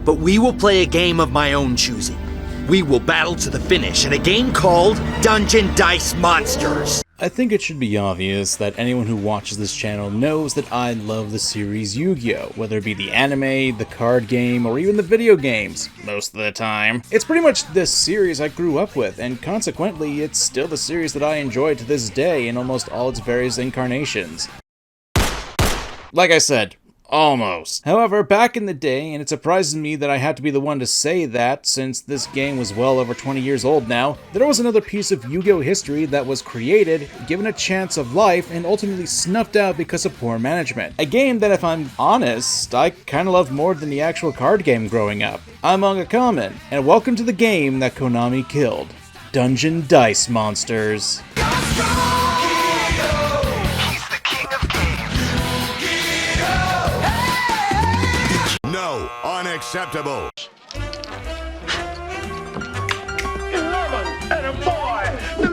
but we will play a game of my own choosing. We will battle to the finish in a game called Dungeon Dice Monsters. I think it should be obvious that anyone who watches this channel knows that I love the series Yu-Gi-Oh!, whether it be the anime, the card game, or even the video games, most of the time. It's pretty much this series I grew up with, and consequently, it's still the series that I enjoy to this day in almost all its various incarnations. Like I said, almost. However, back in the day, and it surprises me that I had to be the one to say that, since this game was well over 20 years old now, there was another piece of Yu-Gi-Oh! History that was created, given a chance of life, and ultimately snuffed out because of poor management. A game that, if I'm honest, I kinda loved more than the actual card game growing up. I'm MangaKamen, and welcome to the game that Konami killed. Dungeon Dice Monsters. No, unacceptable.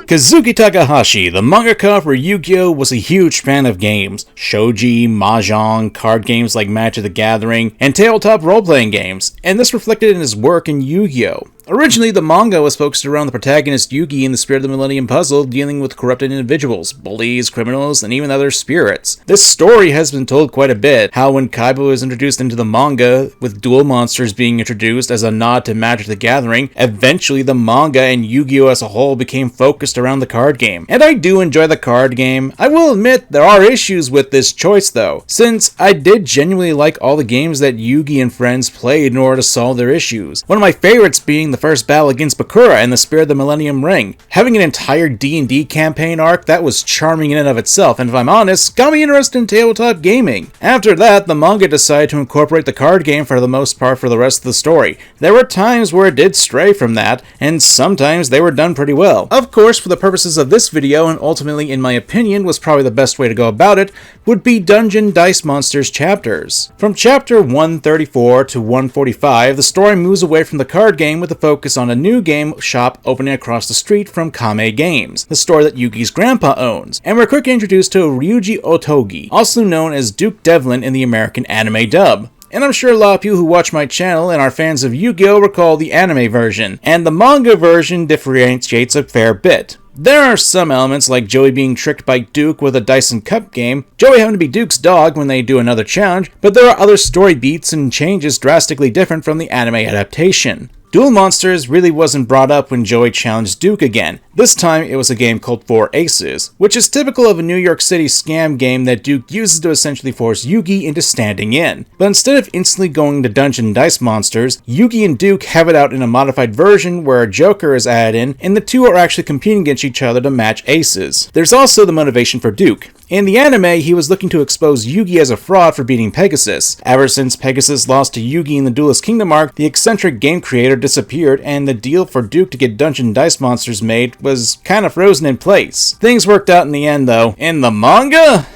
Kazuki Takahashi, the mangaka for Yugioh, was a huge fan of games. Shogi, mahjong, card games like Magic the Gathering, and tabletop role-playing games, and this reflected in his work in Yu-Gi-Oh! Originally, the manga was focused around the protagonist Yugi in the Spirit of the Millennium puzzle, dealing with corrupted individuals, bullies, criminals, and even other spirits. This story has been told quite a bit, how when Kaiba was introduced into the manga, with dual monsters being introduced as a nod to Magic the Gathering, eventually the manga and Yu-Gi-Oh! As a whole became focused around the card game. And I do enjoy the card game. I will admit there are issues with this choice though, since I did genuinely like all the games that Yugi and friends played in order to solve their issues. One of my favorites being the first battle against Bakura in the Spirit of the Millennium Ring. Having an entire D&D campaign arc, that was charming in and of itself, and if I'm honest, got me interested in tabletop gaming. After that, the manga decided to incorporate the card game for the most part for the rest of the story. There were times where it did stray from that, and sometimes they were done pretty well. Of course, for the purposes of this video, and ultimately in my opinion was probably the best way to go about it, would be Dungeon Dice Monsters chapters. From chapter 134 to 145, the story moves away from the card game with a focus on a new game shop opening across the street from Kame Games, the store that Yugi's grandpa owns, and we're quickly introduced to Ryuji Otogi, also known as Duke Devlin in the American anime dub. And I'm sure a lot of you who watch my channel and are fans of Yu-Gi-Oh! Recall the anime version, and the manga version differentiates a fair bit. There are some elements like Joey being tricked by Duke with a Dyson Cup game, Joey having to be Duke's dog when they do another challenge, but there are other story beats and changes drastically different from the anime adaptation. Duel Monsters really wasn't brought up when Joey challenged Duke again. This time it was a game called Four Aces, which is typical of a New York City scam game that Duke uses to essentially force Yugi into standing in. But instead of instantly going to Dungeon Dice Monsters, Yugi and Duke have it out in a modified version where a Joker is added in, and the two are actually competing against each other to match aces. There's also the motivation for Duke. In the anime, he was looking to expose Yugi as a fraud for beating Pegasus. Ever since Pegasus lost to Yugi in the Duelist Kingdom arc, the eccentric game creator disappeared, and the deal for Duke to get Dungeon Dice Monsters made was kind of frozen in place. Things worked out in the end though. In the manga?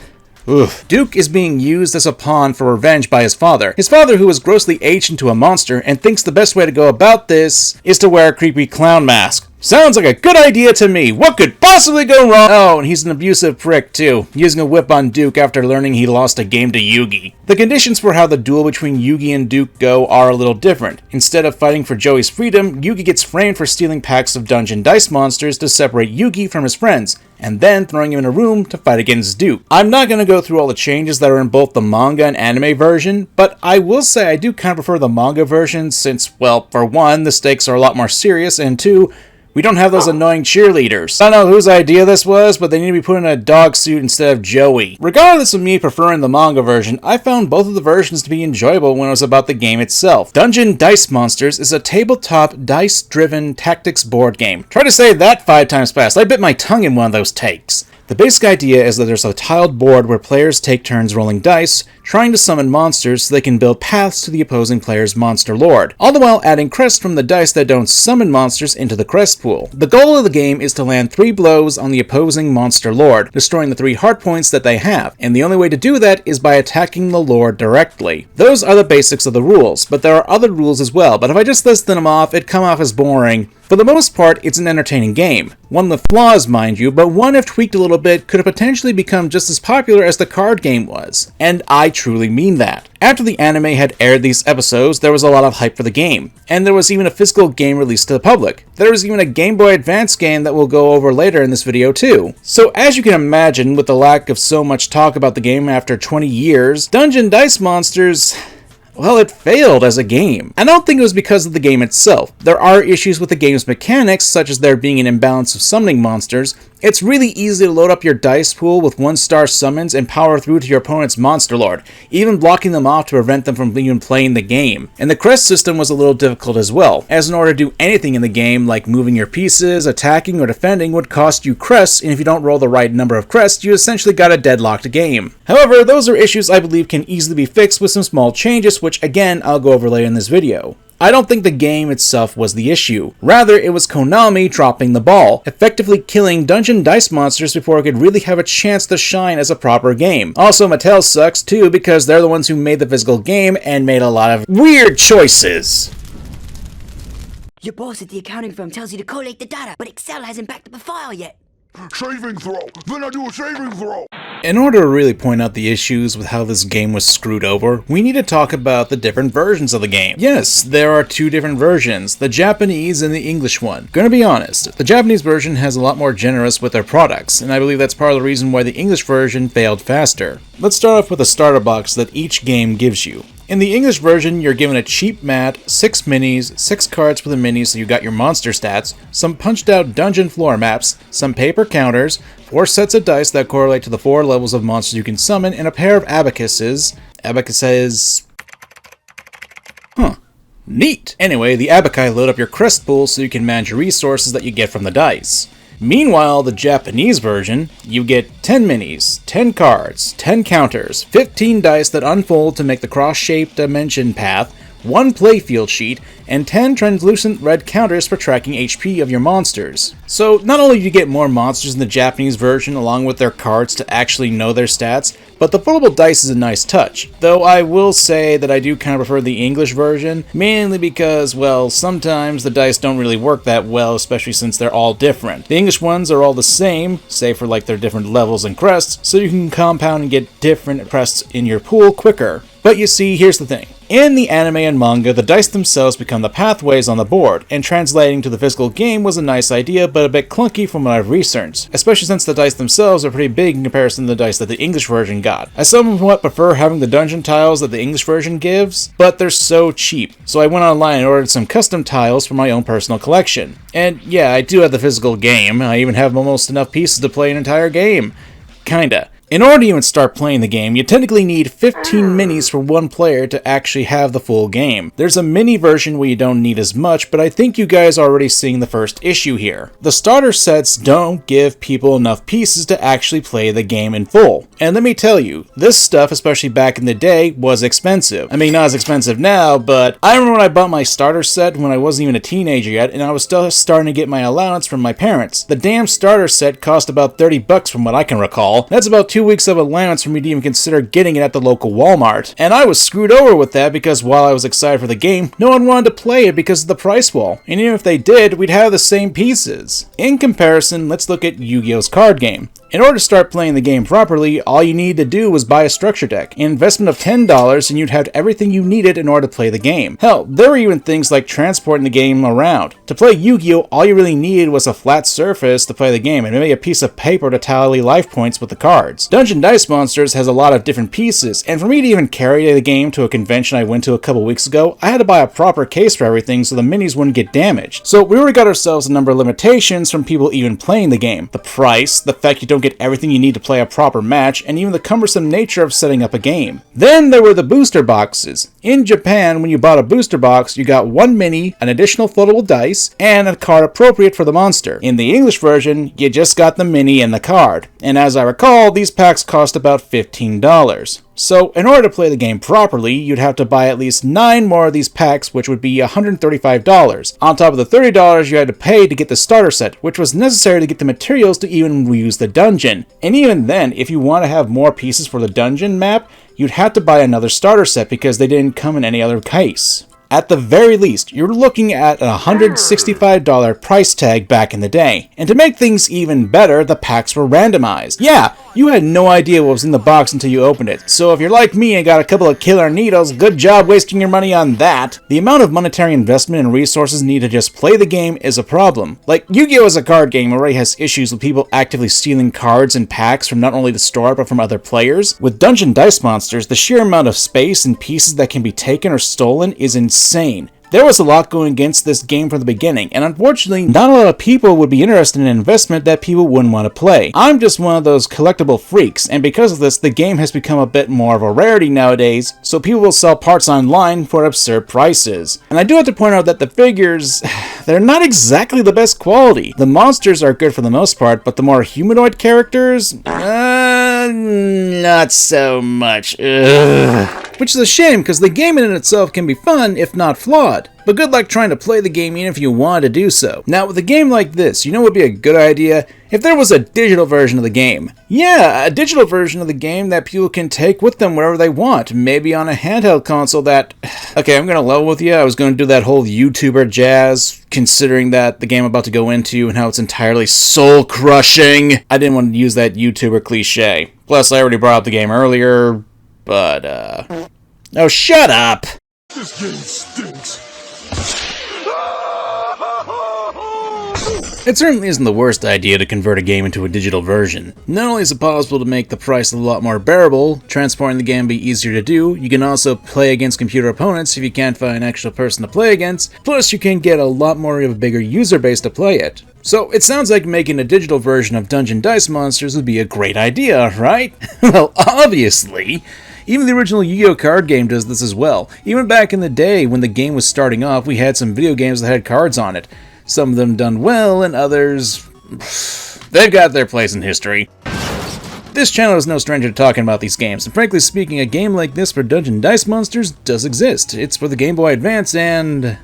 Oof. Duke is being used as a pawn for revenge by his father. His father, who was grossly aged into a monster and thinks the best way to go about this is to wear a creepy clown mask. Sounds like a good idea to me. What could possibly go wrong? Oh, and he's an abusive prick too, using a whip on Duke after learning he lost a game to Yugi. The conditions for how the duel between Yugi and Duke go are a little different. Instead of fighting for Joey's freedom, Yugi gets framed for stealing packs of Dungeon Dice Monsters to separate Yugi from his friends, and then throwing him in a room to fight against Duke. I'm not going to go through all the changes that are in both the manga and anime version, but I will say I do kind of prefer the manga version since, well, for one, the stakes are a lot more serious, and two, we don't have those annoying cheerleaders. I don't know whose idea this was, but they need to be put in a dog suit instead of Joey. Regardless of me preferring the manga version, I found both of the versions to be enjoyable when it was about the game itself. Dungeon Dice Monsters is a tabletop, dice-driven tactics board game. Try to say that 5 times fast. I bit my tongue in one of those takes. The basic idea is that there's a tiled board where players take turns rolling dice, trying to summon monsters so they can build paths to the opposing player's monster lord, all the while adding crests from the dice that don't summon monsters into the crest pool. The goal of the game is to land 3 blows on the opposing monster lord, destroying the 3 heart points that they have, and the only way to do that is by attacking the lord directly. Those are the basics of the rules, but there are other rules as well, but if I just list them off, it'd come off as boring, For the most part, it's an entertaining game. One with flaws, mind you, but one if tweaked a little bit could have potentially become just as popular as the card game was. And I truly mean that. After the anime had aired these episodes, there was a lot of hype for the game, and there was even a physical game released to the public. There was even a Game Boy Advance game that we'll go over later in this video too. So as you can imagine, with the lack of so much talk about the game after 20 years, Dungeon Dice Monsters, well, it failed as a game. I don't think it was because of the game itself. There are issues with the game's mechanics, such as there being an imbalance of summoning monsters. It's really easy to load up your dice pool with 1-star summons and power through to your opponent's monster lord, even blocking them off to prevent them from even playing the game. And the crest system was a little difficult as well, as in order to do anything in the game, like moving your pieces, attacking, or defending, would cost you crests, and if you don't roll the right number of crests, you essentially got a deadlocked game. However, those are issues I believe can easily be fixed with some small changes, which again, I'll go over later in this video. I don't think the game itself was the issue. Rather, it was Konami dropping the ball, effectively killing Dungeon Dice Monsters before it could really have a chance to shine as a proper game. Also, Mattel sucks too, because they're the ones who made the physical game and made a lot of weird choices. Your boss at the accounting firm tells you to collate the data, but Excel hasn't backed up a file yet. Saving throw! Then I do a saving throw! In order to really point out the issues with how this game was screwed over, we need to talk about the different versions of the game. Yes, there are two different versions, the Japanese and the English one. Gonna be honest, the Japanese version has a lot more generous with their products, and I believe that's part of the reason why the English version failed faster. Let's start off with a starter box that each game gives you. In the English version, you're given a cheap mat, 6 minis, 6 cards for the minis so you got your monster stats, some punched out dungeon floor maps, some paper counters, 4 sets of dice that correlate to the 4 levels of monsters you can summon, and a pair of abacuses. Neat! Anyway, the abaci load up your crest pool so you can manage your resources that you get from the dice. Meanwhile, the Japanese version, you get 10 minis, 10 cards, 10 counters, 15 dice that unfold to make the cross-shaped dimension path, 1 playfield sheet, and 10 translucent red counters for tracking HP of your monsters. So not only do you get more monsters in the Japanese version along with their cards to actually know their stats, but the foldable dice is a nice touch. Though I will say that I do kind of prefer the English version, mainly because, well, sometimes the dice don't really work that well, especially since they're all different. The English ones are all the same, save for like their different levels and crests, so you can compound and get different crests in your pool quicker. But you see, here's the thing. In the anime and manga, the dice themselves become the pathways on the board, and translating to the physical game was a nice idea, but a bit clunky from what I've researched, especially since the dice themselves are pretty big in comparison to the dice that the English version got. I somewhat prefer having the dungeon tiles that the English version gives, but they're so cheap, so I went online and ordered some custom tiles for my own personal collection. And yeah, I do have the physical game, I even have almost enough pieces to play an entire game. Kinda. In order to even start playing the game, you technically need 15 minis for one player to actually have the full game. There's a mini version where you don't need as much, but I think you guys are already seeing the first issue here. The starter sets don't give people enough pieces to actually play the game in full. And let me tell you, this stuff, especially back in the day, was expensive. I mean, not as expensive now, but I remember when I bought my starter set when I wasn't even a teenager yet, and I was still starting to get my allowance from my parents. The damn starter set cost about $30 from what I can recall. That's about 2 weeks of allowance for me to even consider getting it at the local Walmart. And I was screwed over with that because while I was excited for the game, no one wanted to play it because of the price wall. And even if they did, we'd have the same pieces. In comparison, let's look at Yu-Gi-Oh's card game. In order to start playing the game properly, all you needed to do was buy a structure deck, an investment of $10, and you'd have everything you needed in order to play the game. Hell, there were even things like transporting the game around. To play Yu-Gi-Oh, all you really needed was a flat surface to play the game, and maybe a piece of paper to tally life points with the cards. Dungeon Dice Monsters has a lot of different pieces, and for me to even carry the game to a convention I went to a couple weeks ago, I had to buy a proper case for everything so the minis wouldn't get damaged. So we already got ourselves a number of limitations from people even playing the game. The price, the fact you don't get everything you need to play a proper match, and even the cumbersome nature of setting up a game. Then there were the booster boxes. In Japan, when you bought a booster box, you got 1 mini, an additional floatable dice, and a card appropriate for the monster. In the English version, you just got the mini and the card. And as I recall, these packs cost about $15. So, in order to play the game properly, you'd have to buy at least 9 more of these packs, which would be $135, on top of the $30 you had to pay to get the starter set, which was necessary to get the materials to even use the dungeon. And even then, if you want to have more pieces for the dungeon map, you'd have to buy another starter set because they didn't come in any other case. At the very least, you're looking at a $165 price tag back in the day. And to make things even better, the packs were randomized. Yeah, you had no idea what was in the box until you opened it, so if you're like me and got a couple of killer needles, good job wasting your money on that. The amount of monetary investment and resources needed to just play the game is a problem. Like, Yu-Gi-Oh! As a card game already has issues with people actively stealing cards and packs from not only the store but from other players. With Dungeon Dice Monsters, the sheer amount of space and pieces that can be taken or stolen is insane. There was a lot going against this game from the beginning, and unfortunately, not a lot of people would be interested in an investment that people wouldn't want to play. I'm just one of those collectible freaks, and because of this, the game has become a bit more of a rarity nowadays, so people will sell parts online for absurd prices. And I do have to point out that the figures, they're not exactly the best quality. The monsters are good for the most part, but the more humanoid characters, not so much. Ugh. Which is a shame, because the game in itself can be fun, if not flawed. But good luck trying to play the game even if you want to do so. Now, with a game like this, you know what would be a good idea? If there was a digital version of the game. Yeah, a digital version of the game that people can take with them wherever they want. Maybe on a handheld console that... Okay, I'm gonna level with you. I was gonna do that whole YouTuber jazz, considering that the game I'm about to go into and how it's entirely soul-crushing. I didn't want to use that YouTuber cliche. Plus, I already brought up the game earlier, but, Oh, shut up! This game stinks. It certainly isn't the worst idea to convert a game into a digital version. Not only is it possible to make the price a lot more bearable, transporting the game be easier to do, you can also play against computer opponents if you can't find an actual person to play against, plus you can get a lot more of a bigger user base to play it. So it sounds like making a digital version of Dungeon Dice Monsters would be a great idea, right? Well, obviously! Even the original Yu-Gi-Oh! Card game does this as well. Even back in the day when the game was starting off, we had some video games that had cards on it. Some of them done well, and others... they've got their place in history. This channel is no stranger to talking about these games, and frankly speaking, a game like this for Dungeon Dice Monsters does exist. It's for the Game Boy Advance, and...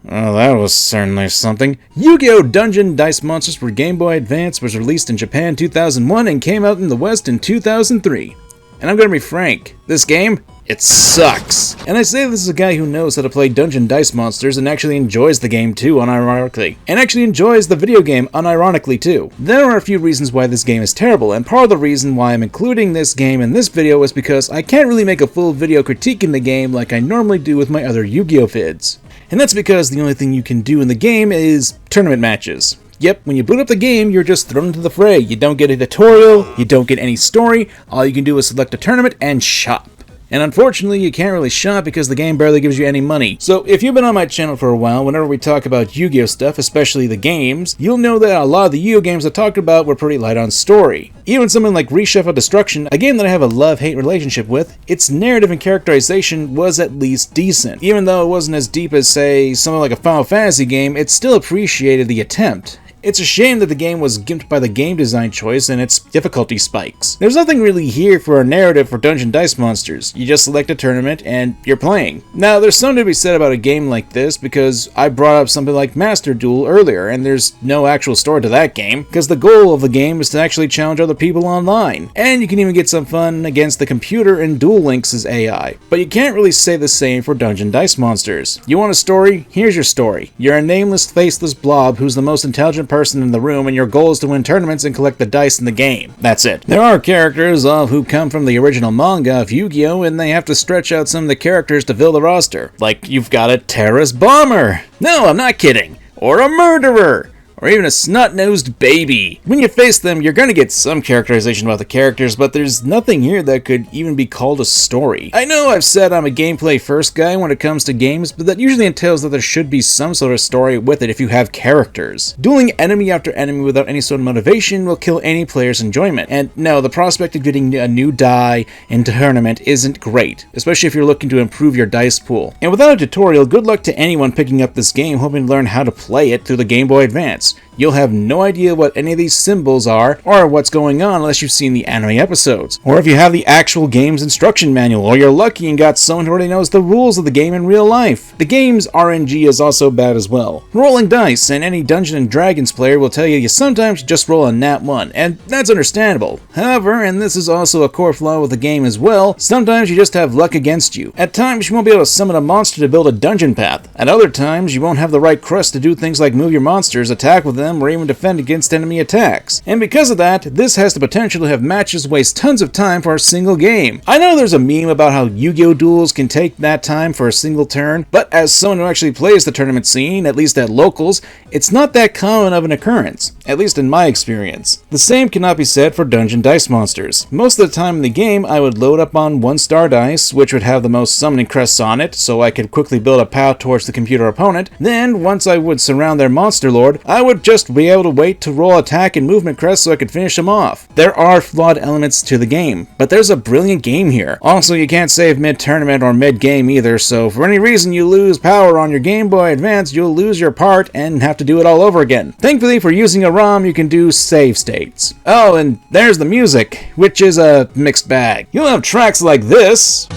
well, that was certainly something. Yu-Gi-Oh! Dungeon Dice Monsters for Game Boy Advance was released in Japan in 2001 and came out in the West in 2003. And I'm gonna be frank, this game, it sucks. And I say this as a guy who knows how to play Dungeon Dice Monsters and actually enjoys the game too, unironically. And actually enjoys the video game unironically too. There are a few reasons why this game is terrible, and part of the reason why I'm including this game in this video is because I can't really make a full video critiquing the game like I normally do with my other Yu-Gi-Oh! Vids. And that's because the only thing you can do in the game is tournament matches. Yep, when you boot up the game, you're just thrown into the fray. You don't get a tutorial, you don't get any story, all you can do is select a tournament and shop. And unfortunately, you can't really shop because the game barely gives you any money. So if you've been on my channel for a while, whenever we talk about Yu-Gi-Oh! Stuff, especially the games, you'll know that a lot of the Yu-Gi-Oh! Games I talked about were pretty light on story. Even something like Reshuffle Destruction, a game that I have a love-hate relationship with, its narrative and characterization was at least decent. Even though it wasn't as deep as, say, something like a Final Fantasy game, it still appreciated the attempt. It's a shame that the game was gimped by the game design choice and its difficulty spikes. There's nothing really here for a narrative for Dungeon Dice Monsters. You just select a tournament and you're playing. Now, there's something to be said about a game like this because I brought up something like Master Duel earlier, and there's no actual story to that game because the goal of the game is to actually challenge other people online. And you can even get some fun against the computer and Duel Links' AI. But you can't really say the same for Dungeon Dice Monsters. You want a story? Here's your story. You're a nameless, faceless blob who's the most intelligent person in the room, and your goal is to win tournaments and collect the dice in the game. That's it. There are characters who come from the original manga of Yu-Gi-Oh! And they have to stretch out some of the characters to fill the roster. Like, you've got a terrorist bomber. No, I'm not kidding. Or a murderer. Or even a snot-nosed baby. When you face them, you're gonna get some characterization about the characters, but there's nothing here that could even be called a story. I know I've said I'm a gameplay-first guy when it comes to games, but that usually entails that there should be some sort of story with it if you have characters. Dueling enemy after enemy without any sort of motivation will kill any player's enjoyment. And no, the prospect of getting a new die in tournament isn't great, especially if you're looking to improve your dice pool. And without a tutorial, good luck to anyone picking up this game hoping to learn how to play it through the Game Boy Advance. you'll have no idea what any of these symbols are or what's going on unless you've seen the anime episodes, or if you have the actual game's instruction manual, or you're lucky and got someone who already knows the rules of the game in real life. The game's RNG is also bad as well. Rolling dice, and any Dungeons & Dragons player will tell you sometimes just roll a nat 1, and that's understandable. However, and this is also a core flaw with the game as well, sometimes you just have luck against you. At times you won't be able to summon a monster to build a dungeon path. At other times you won't have the right crust to do things like move your monsters, attack with them, or even defend against enemy attacks. And because of that, this has the potential to have matches waste tons of time for a single game. I know there's a meme about how Yu-Gi-Oh duels can take that time for a single turn, but as someone who actually plays the tournament scene, at least at locals, it's not that common of an occurrence, at least in my experience. The same cannot be said for dungeon dice monsters. Most of the time in the game, I would load up on 1-star dice, which would have the most summoning crests on it, so I could quickly build a path towards the computer opponent. Then, once I would surround their monster lord, I would just be able to wait to roll attack and movement crests so I could finish them off. There are flawed elements to the game, but there's a brilliant game here. Also, you can't save mid-tournament or mid-game either, so for any reason you lose power on your Game Boy Advance, you'll lose your part and have to do it all over again. Thankfully, for using a ROM, you can do save states. Oh, and there's the music, which is a mixed bag. You'll have tracks like this,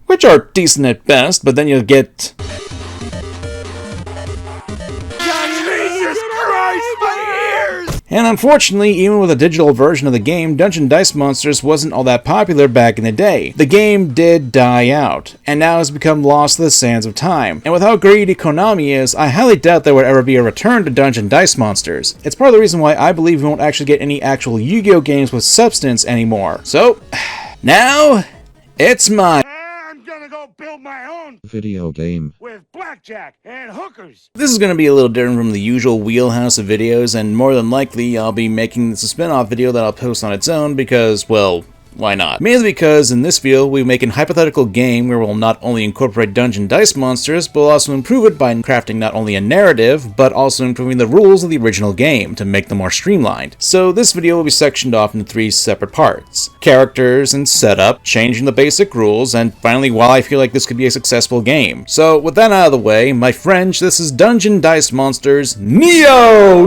which are decent at best, but then you'll get Jesus Christ, my ears! And unfortunately, even with a digital version of the game, Dungeon Dice Monsters wasn't all that popular back in the day. The game did die out, and now has become lost to the sands of time. And with how greedy Konami is, I highly doubt there would ever be a return to Dungeon Dice Monsters. It's part of the reason why I believe we won't actually get any actual Yu-Gi-Oh games with substance anymore. So, now, it's mine. I'm gonna go build my own video game with blackjack and hookers. This is going to be a little different from the usual wheelhouse of videos, and more than likely I'll be making this a spin-off video that I'll post on its own because, well, why not? Mainly because in this video we make a hypothetical game where we'll not only incorporate Dungeon Dice Monsters, but we'll also improve it by crafting not only a narrative, but also improving the rules of the original game to make them more streamlined. So this video will be sectioned off into 3 separate parts: characters and setup, changing the basic rules, and finally why I feel like this could be a successful game. So with that out of the way, my friends, this is Dungeon Dice Monsters Neo!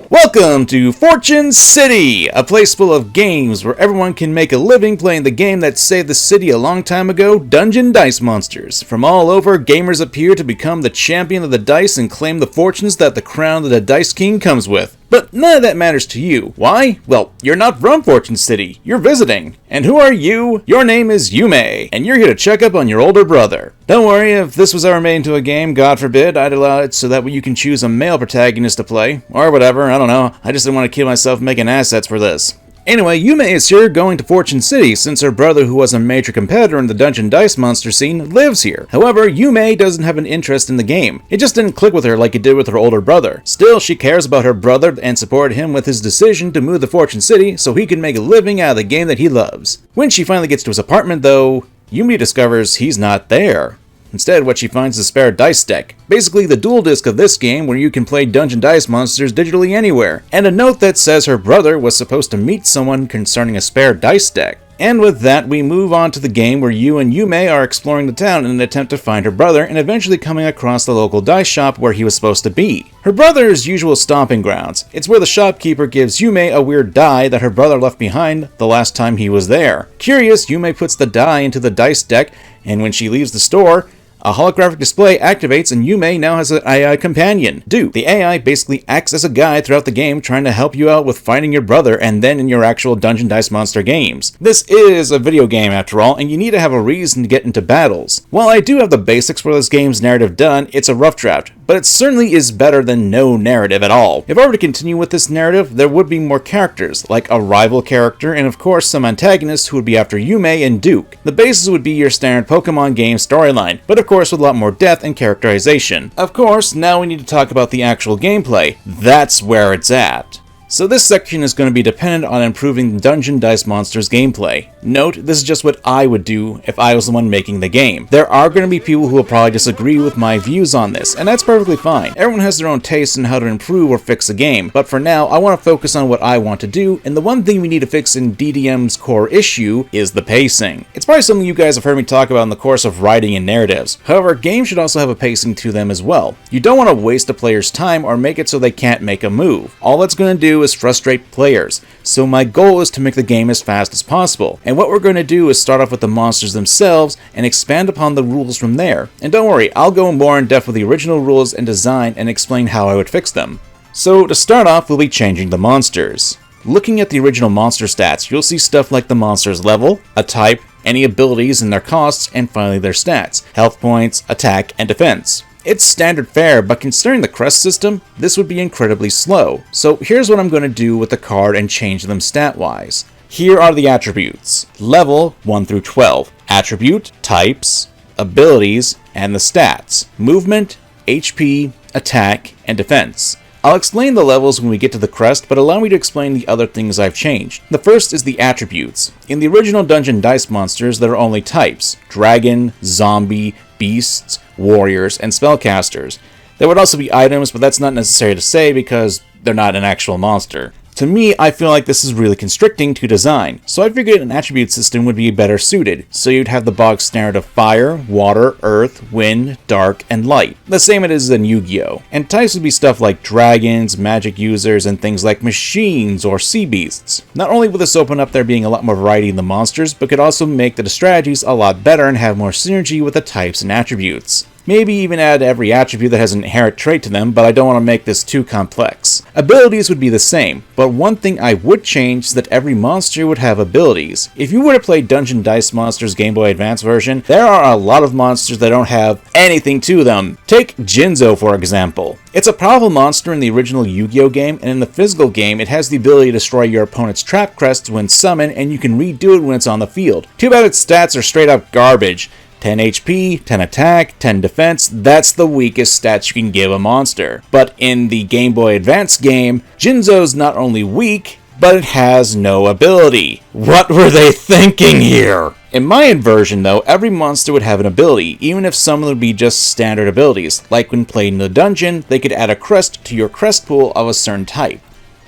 Welcome to Fortune City, a place full of games where everyone can make a living playing the game that saved the city a long time ago, Dungeon Dice Monsters. From all over, gamers appear to become the champion of the dice and claim the fortunes that the crown of the Dice King comes with. But none of that matters to you. Why? Well, you're not from Fortune City. You're visiting. And who are you? Your name is Yume, and you're here to check up on your older brother. Don't worry, if this was ever made into a game, God forbid, I'd allow it so that you can choose a male protagonist to play. Or whatever, I don't know. I just didn't want to kill myself making assets for this. Anyway, Yume is here going to Fortune City since her brother, who was a major competitor in the Dungeon Dice Monster scene, lives here. However, Yume doesn't have an interest in the game. It just didn't click with her like it did with her older brother. Still, she cares about her brother and supported him with his decision to move to Fortune City so he can make a living out of the game that he loves. When she finally gets to his apartment though, Yume discovers he's not there. Instead, what she finds is a spare dice deck. Basically the dual disc of this game where you can play Dungeon Dice Monsters digitally anywhere. And a note that says her brother was supposed to meet someone concerning a spare dice deck. And with that, we move on to the game where you and Yume are exploring the town in an attempt to find her brother and eventually coming across the local dice shop where he was supposed to be. Her brother's usual stomping grounds. It's where the shopkeeper gives Yume a weird die that her brother left behind the last time he was there. Curious, Yume puts the die into the dice deck, and when she leaves the store, a holographic display activates and Yume now has an AI companion, Duke. The AI basically acts as a guide throughout the game trying to help you out with finding your brother and then in your actual Dungeon Dice Monster games. This is a video game after all, and you need to have a reason to get into battles. While I do have the basics for this game's narrative done, it's a rough draft, but it certainly is better than no narrative at all. If I were to continue with this narrative, there would be more characters, like a rival character and of course some antagonists who would be after Yume and Duke. The basis would be your standard Pokemon game storyline, but of course with a lot more depth and characterization. Of course, now we need to talk about the actual gameplay. That's where it's at. So this section is going to be dependent on improving Dungeon Dice Monsters gameplay. Note, this is just what I would do if I was the one making the game. There are going to be people who will probably disagree with my views on this, and that's perfectly fine. Everyone has their own taste in how to improve or fix a game, but for now, I want to focus on what I want to do, and the one thing we need to fix in DDM's core issue is the pacing. It's It's probably something you guys have heard me talk about in the course of writing and narratives. However, games should also have a pacing to them as well. You don't want to waste a player's time or make it so they can't make a move. All that's going to do is frustrate players. So my goal is to make the game as fast as possible. And what we're going to do is start off with the monsters themselves and expand upon the rules from there. And don't worry, I'll go more in depth with the original rules and design and explain how I would fix them. So to start off, we'll be changing the monsters. Looking at the original monster stats, you'll see stuff like the monster's level, a type, any abilities and their costs, and finally their stats, health points, attack, and defense. It's standard fare, but considering the crest system, this would be incredibly slow. So here's what I'm going to do with the card and change them stat-wise. Here are the attributes. Level 1 through 12. Attribute, types, abilities, and the stats. Movement, HP, attack, and defense. I'll explain the levels when we get to the crest, but allow me to explain the other things I've changed. The first is the attributes. In the original Dungeon Dice monsters, there are only types: dragon, zombie, beasts, warriors, and spellcasters. There would also be items, but that's not necessary to say because they're not an actual monster. To me, I feel like this is really constricting to design, so I figured an attribute system would be better suited, so you'd have the bog standard of fire, water, earth, wind, dark, and light, the same it is in Yu-Gi-Oh! And types would be stuff like dragons, magic users, and things like machines or sea beasts. Not only will this open up there being a lot more variety in the monsters, but could also make the strategies a lot better and have more synergy with the types and attributes. Maybe even add every attribute that has an inherent trait to them, but I don't want to make this too complex. Abilities would be the same, but one thing I would change is that every monster would have abilities. If you were to play Dungeon Dice Monsters Game Boy Advance version, there are a lot of monsters that don't have anything to them. Take Jinzo for example. It's a powerful monster in the original Yu-Gi-Oh game, and in the physical game it has the ability to destroy your opponent's trap crests when summoned, and you can redo it when it's on the field. Too bad its stats are straight up garbage. 10 HP, 10 attack, 10 defense, that's the weakest stats you can give a monster. But in the Game Boy Advance game, Jinzo's not only weak, but it has no ability. What were they thinking here? In my inversion though, every monster would have an ability, even if some would be just standard abilities, like when played in the dungeon, they could add a crest to your crest pool of a certain type.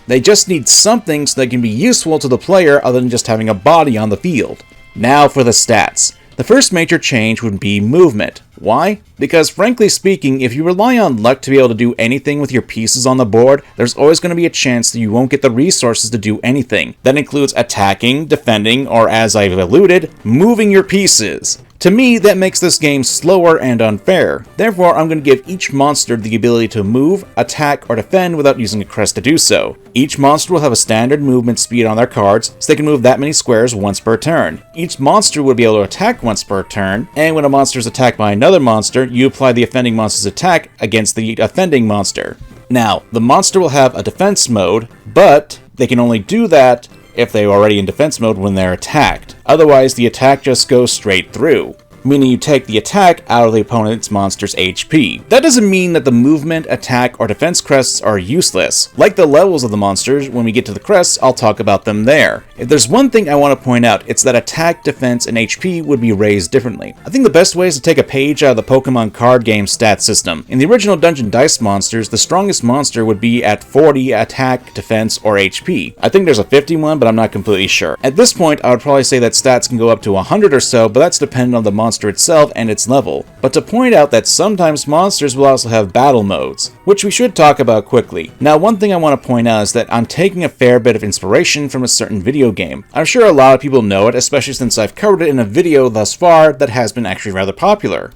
They just need something so they can be useful to the player other than just having a body on the field. Now for the stats. The first major change would be movement. Why? Because frankly speaking, if you rely on luck to be able to do anything with your pieces on the board, there's always going to be a chance that you won't get the resources to do anything. That includes attacking, defending, or as I've alluded, moving your pieces. To me, that makes this game slower and unfair. Therefore, I'm going to give each monster the ability to move, attack, or defend without using a crest to do so. Each monster will have a standard movement speed on their cards, so they can move that many squares once per turn. Each monster will be able to attack once per turn, and when a monster is attacked by another monster, you apply the offending monster's attack against the offending monster. Now, the monster will have a defense mode, but they can only do that if they're already in defense mode when they're attacked. Otherwise, the attack just goes straight through, meaning you take the attack out of the opponent's monster's HP. That doesn't mean that the movement, attack, or defense crests are useless. Like the levels of the monsters, when we get to the crests, I'll talk about them there. If there's one thing I want to point out, it's that attack, defense, and HP would be raised differently. I think the best way is to take a page out of the Pokemon card game stat system. In the original Dungeon Dice monsters, the strongest monster would be at 40 attack, defense, or HP. I think there's a 51, but I'm not completely sure. At this point, I would probably say that stats can go up to 100 or so, but that's dependent on the monster itself and its level. But to point out that sometimes monsters will also have battle modes, which we should talk about quickly. Now, one thing I want to point out is that I'm taking a fair bit of inspiration from a certain video game. I'm sure a lot of people know it, especially since I've covered it in a video thus far that has been actually rather popular.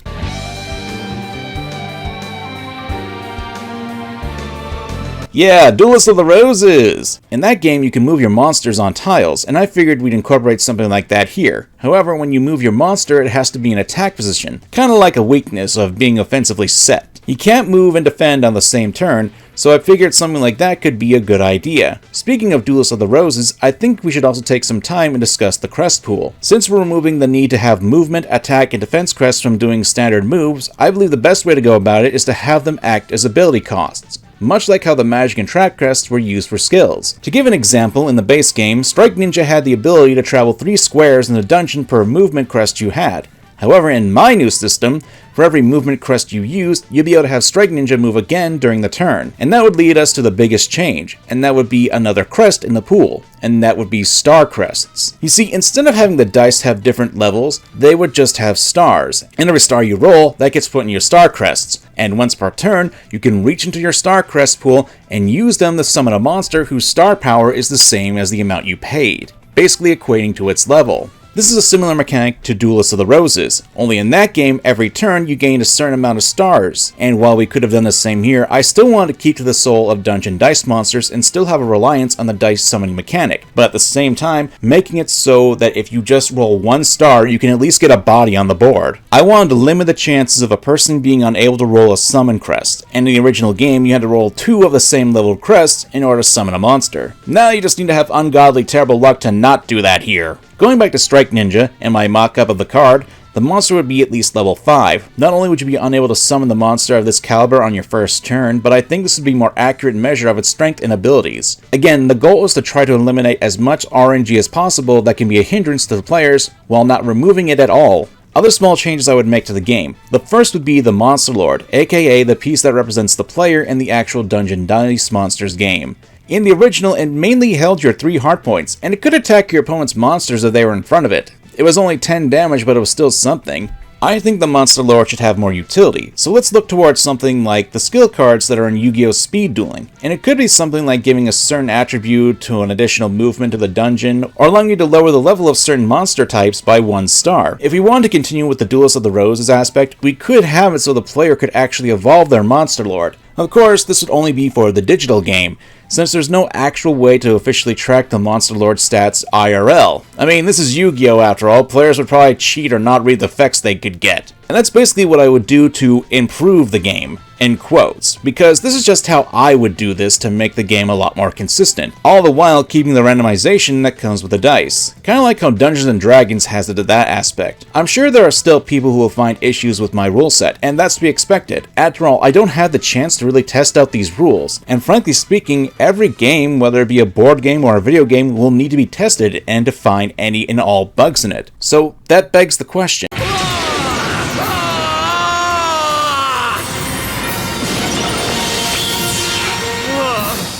Yeah, Duelist of the Roses! In that game, you can move your monsters on tiles, and I figured we'd incorporate something like that here. However, when you move your monster, it has to be in attack position, kinda like a weakness of being offensively set. You can't move and defend on the same turn, so I figured something like that could be a good idea. Speaking of Duelist of the Roses, I think we should also take some time and discuss the crest pool. Since we're removing the need to have movement, attack, and defense crests from doing standard moves, I believe the best way to go about it is to have them act as ability costs, much like how the magic and trap crests were used for skills. To give an example, in the base game, Strike Ninja had the ability to travel 3 squares in the dungeon per movement crest you had. However, in my new system, for every movement crest you use, you'll be able to have Strike Ninja move again during the turn. And that would lead us to the biggest change, and that would be another crest in the pool, and that would be star crests. You see, instead of having the dice have different levels, they would just have stars, and every star you roll, that gets put in your star crests. And once per turn, you can reach into your star crest pool and use them to summon a monster whose star power is the same as the amount you paid, basically equating to its level. This is a similar mechanic to Duelist of the Roses, only in that game, every turn you gained a certain amount of stars, and while we could have done the same here, I still wanted to keep to the soul of Dungeon Dice Monsters and still have a reliance on the dice summoning mechanic, but at the same time, making it so that if you just roll one star, you can at least get a body on the board. I wanted to limit the chances of a person being unable to roll a summon crest, and in the original game, you had to roll 2 of the same level crests in order to summon a monster. Now you just need to have ungodly terrible luck to not do that here. Going back to Strike Ninja, and my mock-up of the card, the monster would be at least level 5. Not only would you be unable to summon the monster of this caliber on your first turn, but I think this would be a more accurate measure of its strength and abilities. Again, the goal is to try to eliminate as much RNG as possible that can be a hindrance to the players, while not removing it at all. Other small changes I would make to the game. The first would be the Monster Lord, aka the piece that represents the player in the actual Dungeon Dice Monsters game. In the original, it mainly held your 3 heart points, and it could attack your opponent's monsters if they were in front of it. It was only 10 damage, but it was still something. I think the Monster Lord should have more utility, so let's look towards something like the skill cards that are in Yu-Gi-Oh! Speed Dueling. And it could be something like giving a certain attribute to an additional movement to the dungeon, or allowing you to lower the level of certain monster types by 1 star. If we wanted to continue with the Duelist of the Roses aspect, we could have it so the player could actually evolve their Monster Lord. Of course, this would only be for the digital game, since there's no actual way to officially track the Monster Lord stats IRL. I mean, this is Yu-Gi-Oh! After all, players would probably cheat or not read the effects they could get. And that's basically what I would do to improve the game, in quotes, because this is just how I would do this to make the game a lot more consistent, all the while keeping the randomization that comes with the dice. Kinda like how Dungeons & Dragons has it to that aspect. I'm sure there are still people who will find issues with my rule set, and that's to be expected. After all, I don't have the chance to really test out these rules, and frankly speaking, every game, whether it be a board game or a video game, will need to be tested and to find any and all bugs in it. So that begs the question.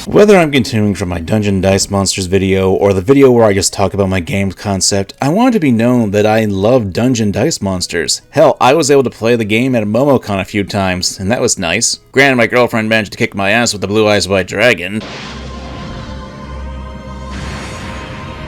Whether I'm continuing from my Dungeon Dice Monsters video or the video where I just talk about my game concept, I want it to be known that I love Dungeon Dice Monsters. Hell, I was able to play the game at MomoCon a few times, and that was nice. Granted, my girlfriend managed to kick my ass with the Blue Eyes White Dragon.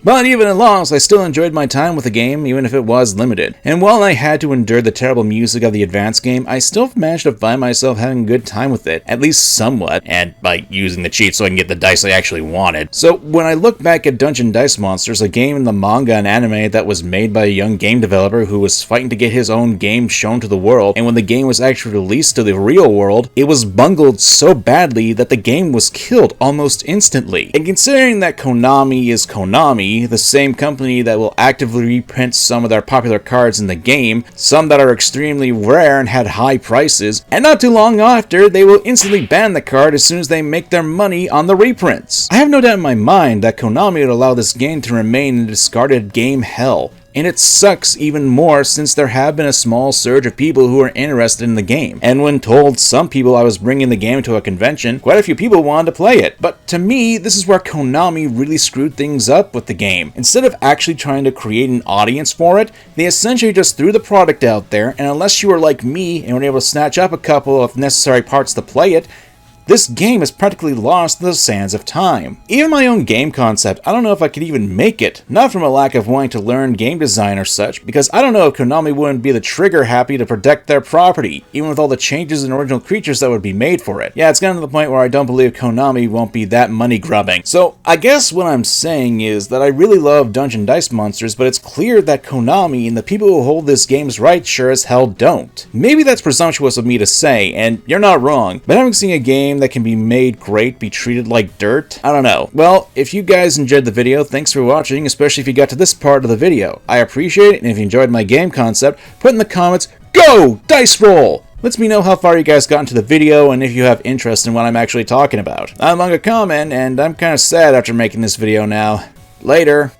But even at loss, I still enjoyed my time with the game, even if it was limited. And while I had to endure the terrible music of the advanced game, I still managed to find myself having a good time with it, at least somewhat, and by using the cheat so I can get the dice I actually wanted. So when I look back at Dungeon Dice Monsters, a game in the manga and anime that was made by a young game developer who was fighting to get his own game shown to the world, and when the game was actually released to the real world, it was bungled so badly that the game was killed almost instantly. And considering that Konami is Konami, the same company that will actively reprint some of their popular cards in the game, some that are extremely rare and had high prices, and not too long after, they will instantly ban the card as soon as they make their money on the reprints. I have no doubt in my mind that Konami would allow this game to remain in discarded game hell. And it sucks even more since there have been a small surge of people who are interested in the game. And when told some people I was bringing the game to a convention, quite a few people wanted to play it. But to me, this is where Konami really screwed things up with the game. Instead of actually trying to create an audience for it, they essentially just threw the product out there, and unless you were like me and were able to snatch up a couple of necessary parts to play it, this game is practically lost in the sands of time. Even my own game concept, I don't know if I could even make it. Not from a lack of wanting to learn game design or such, because I don't know if Konami wouldn't be the trigger happy to protect their property, even with all the changes in original creatures that would be made for it. Yeah, it's gotten to the point where I don't believe Konami won't be that money grubbing. So I guess what I'm saying is that I really love Dungeon Dice Monsters, but it's clear that Konami and the people who hold this game's rights sure as hell don't. Maybe that's presumptuous of me to say, and you're not wrong, but having seen a game that can be made great be treated like dirt? I don't know. Well, if you guys enjoyed the video, thanks for watching, especially if you got to this part of the video. I appreciate it, and if you enjoyed my game concept, put in the comments, "Go! Dice roll!" Lets me know how far you guys got into the video and if you have interest in what I'm actually talking about. I'm MangaKamen, and I'm kinda sad after making this video now. Later.